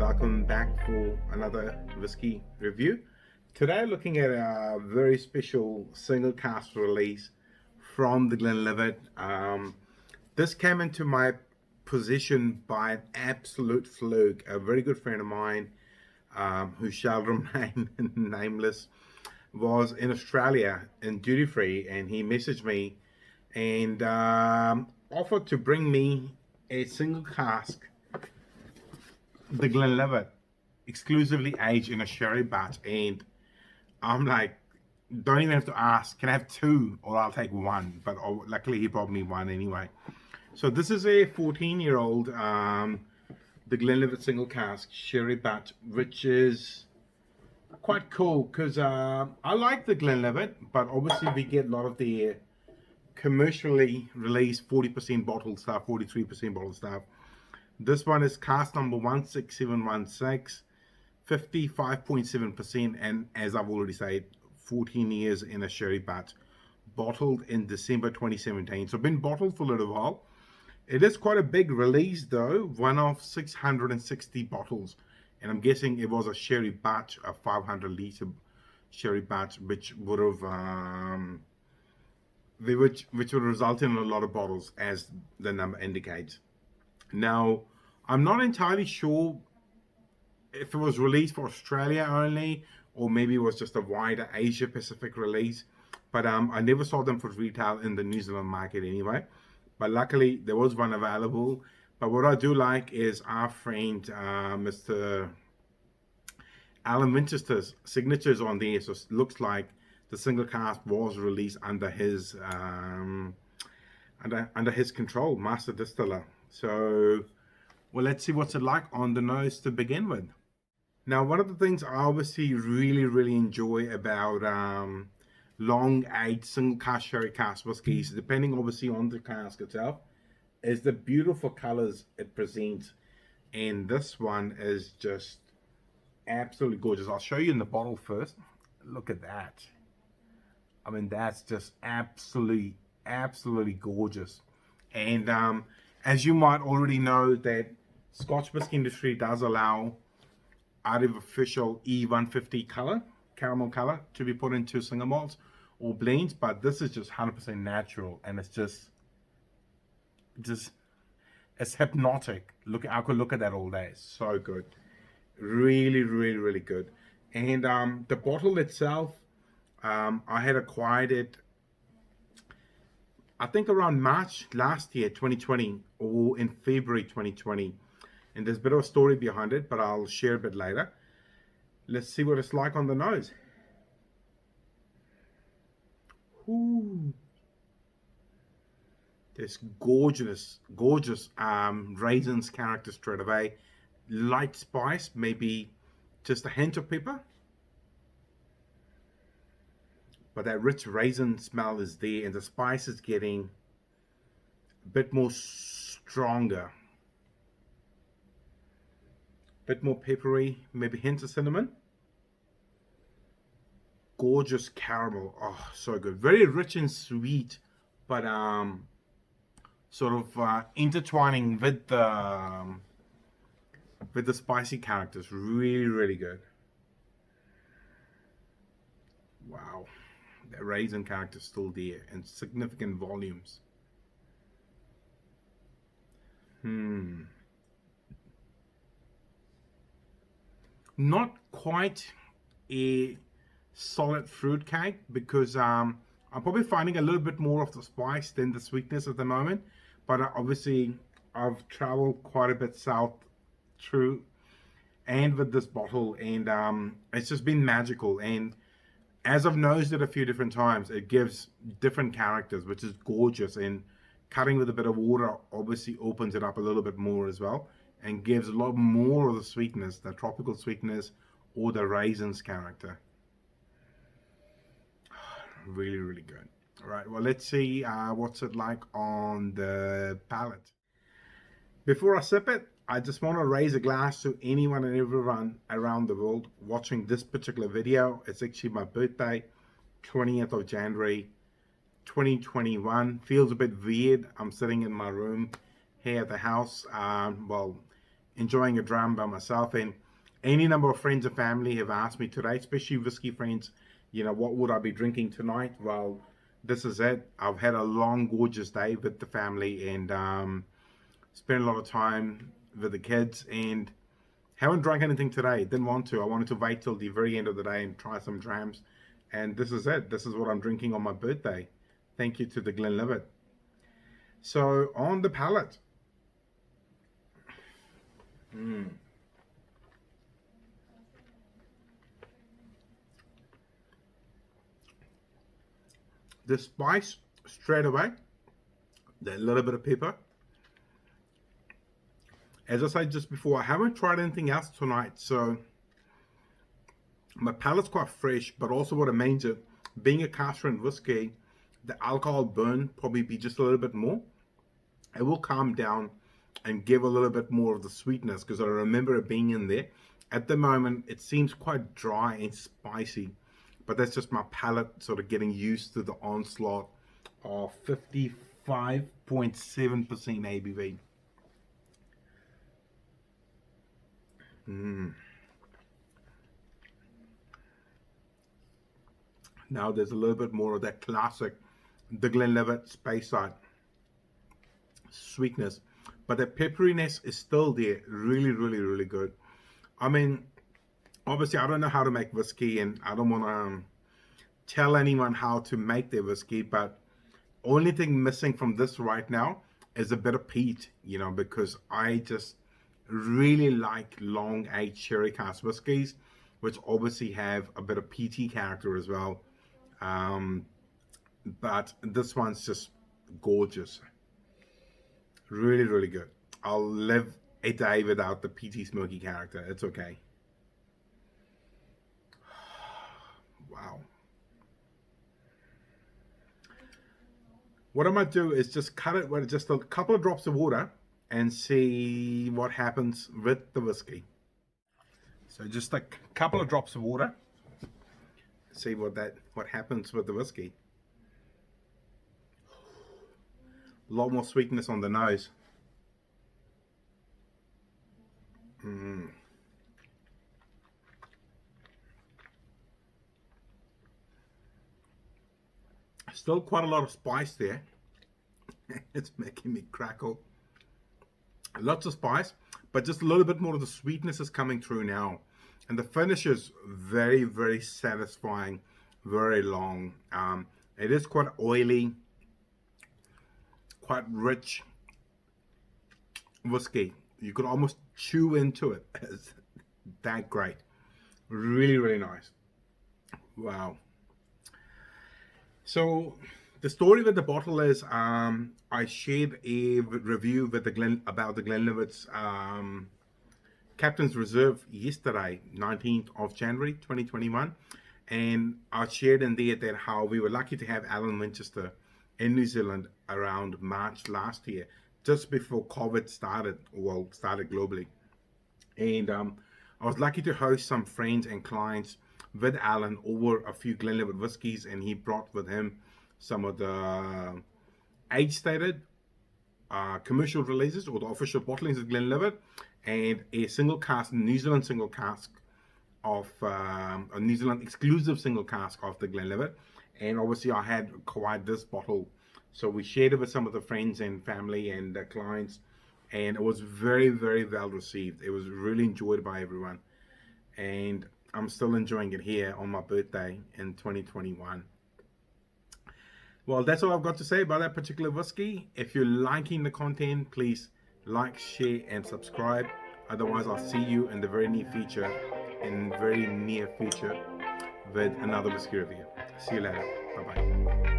welcome back for another whiskey review. Today looking at a very special single cask release from the Glenlivet. This came into my possession by an absolute fluke. A very good friend of mine, who shall remain nameless, was in Australia in duty free, and he messaged me and offered to bring me a single cask, the Glenlivet, exclusively aged in a sherry butt. And I'm like, don't even have to ask, can I have two or I'll take one? But luckily he brought me one anyway. So this is a 14-year-old the Glenlivet single cask sherry butt, which is quite cool because I like the Glenlivet, but obviously we get a lot of the commercially released 40% bottled stuff, 43% bottled stuff. This one is cask number 16716, 55.7%, and as I've already said, 14 years in a sherry butt, bottled in December 2017. So been bottled for a little while. It is quite a big release though, one of 660 bottles, and I'm guessing it was a sherry butt, a 500-liter sherry butt, which would have which would result in a lot of bottles, as the number indicates. Now, I'm not entirely sure if it was released for Australia only, or maybe it was just a wider Asia Pacific release, but I never saw them for retail in the New Zealand market anyway. But luckily, there was one available. But what I do like is our friend, Mr. Alan Winchester's signatures on there. So it looks like the single cask was released under his under his control, master distiller. So, well, let's see what's it like on the nose to begin with. Now, one of the things I obviously really enjoy about long-aged single cask sherry cask whiskies, depending obviously on the cask itself, is the beautiful colors it presents. And this one is just absolutely gorgeous. I'll show you in the bottle first. Look at that. I mean, that's just absolutely gorgeous. And as you might already know, that Scotch whisky industry does allow artificial E150 color, caramel color, to be put into single malts or blends, but this is just 100% natural, and it's just it's hypnotic. I could look at that all day. It's so good, really good. And the bottle itself, I had acquired it, I think around March last year, 2020, or in February 2020. And there's a bit of a story behind it, but I'll share a bit later. Let's see what it's like on the nose. Ooh. This gorgeous raisins character straight away. Light spice, maybe just a hint of pepper. But that rich raisin smell is there, and the spice is getting a bit more stronger. Bit more peppery, maybe hint of cinnamon. Gorgeous caramel, oh, so good. Very rich and sweet, but sort of intertwining with the spicy characters. Really good. Wow, that raisin character is still there in significant volumes. Not quite a solid fruit cake, because I'm probably finding a little bit more of the spice than the sweetness at the moment. But obviously I've traveled quite a bit south through and with this bottle, and it's just been magical. And as I've nosed it a few different times, it gives different characters, which is gorgeous. And cutting with a bit of water obviously opens it up a little bit more as well, and gives a lot more of the sweetness, the tropical sweetness, or the raisins character. Really good. All right, well, let's see what's it like on the palate. Before I sip it, I just want to raise a glass to anyone and everyone around the world watching this particular video. It's actually my birthday, 20th of January 2021. Feels a bit weird. I'm sitting in my room here at the house, well, enjoying a dram by myself, and any number of friends and family have asked me today, especially whiskey friends, you know, what would I be drinking tonight? Well, this is it. I've had a long, gorgeous day with the family, and spent a lot of time with the kids, and haven't drunk anything today. Didn't want to. I wanted to wait till the very end of the day and try some drams. And this is it. This is what I'm drinking on my birthday. Thank you to the Glenlivet. So on the palate. The spice straight away. That little bit of pepper. As I said just before, I haven't tried anything else tonight, so my palate's quite fresh, but also what it means is, being a cask strength whiskey, the alcohol burn probably be just a little bit more. It will calm down and give a little bit more of the sweetness, because I remember it being in there. At the moment, it seems quite dry and spicy, but that's just my palate sort of getting used to the onslaught of 55.7% ABV. Now there's a little bit more of that classic, the Glenlivet Speyside sweetness, but the pepperiness is still there. Really, really, really good. I mean, obviously I don't know how to make whiskey, and I don't want to tell anyone how to make their whiskey, but only thing missing from this right now is a bit of peat, you know, because I just really like long aged sherry cask whiskies, which obviously have a bit of peaty character as well. But this one's just gorgeous. Really, really good. I'll live a day without the peaty smoky character. It's okay. Wow. What I might do is just cut it with just a couple of drops of water and see what happens with the whiskey. So just a couple of drops of water. See what happens with the whiskey. A lot more sweetness on the nose. Still quite a lot of spice there. It's making me crackle. Lots of spice, but just a little bit more of the sweetness is coming through now. And the finish is very, very satisfying, very long. It is quite oily, quite rich whiskey. You could almost chew into it. It's that great. Really, really nice. Wow. So the story with the bottle is, I shared a review with about the Glenlivet's Captain's Reserve yesterday, 19th of January 2021, and I shared in there that how we were lucky to have Alan Winchester in New Zealand around March last year, just before COVID started globally. And I was lucky to host some friends and clients with Alan over a few Glenlivet whiskies, and he brought with him some of the age-stated commercial releases, or the official bottlings of Glenlivet, and a single cask, New Zealand single cask of a New Zealand exclusive single cask of the Glenlivet. And obviously I had acquired this bottle, so we shared it with some of the friends and family and clients, and it was very, very well received. It was really enjoyed by everyone, and I'm still enjoying it here on my birthday in 2021. Well, that's all I've got to say about that particular whiskey. If you're liking the content, please like, share, and subscribe. Otherwise, I'll see you in the very near future, with another whiskey review. See you later. Bye-bye.